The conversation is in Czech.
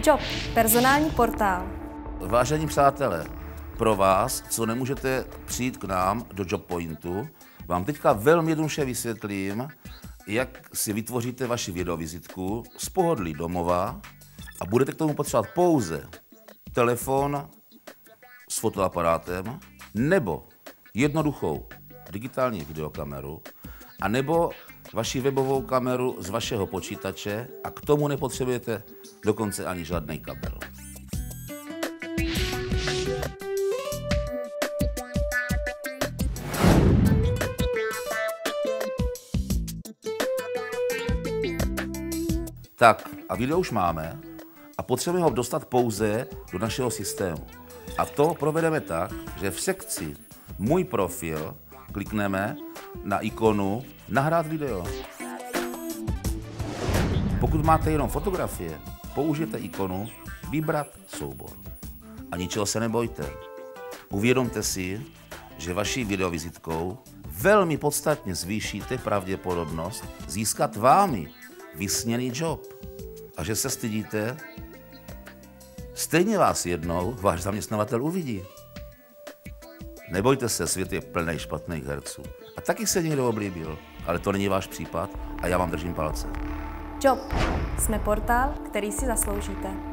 Job, personální portál. Vážení přátelé, pro vás, co nemůžete přijít k nám do JobPointu, vám teďka velmi jednoduše vysvětlím, jak si vytvoříte vaši videovizitku z pohodlí domova a budete k tomu potřebovat pouze telefon s fotoaparátem nebo jednoduchou digitální videokameru a nebo vaši webovou kameru z vašeho počítače a k tomu nepotřebujete dokonce ani žádný kabel. Tak a video už máme a potřebujeme ho dostat pouze do našeho systému. A to provedeme tak, že v sekci Můj profil klikneme na ikonu Nahrát video. Pokud máte jenom fotografie, použijte ikonu Vybrat soubor. A ničeho se nebojte. Uvědomte si, že vaší videovizitkou velmi podstatně zvýšíte pravděpodobnost získat vámi vysněný job. A že se stydíte, stejně vás jednou váš zaměstnavatel uvidí. Nebojte se, svět je plný špatných herců. A taky se někdo oblíbil, ale to není váš případ a já vám držím palce. Job. Jsme portál, který si zasloužíte.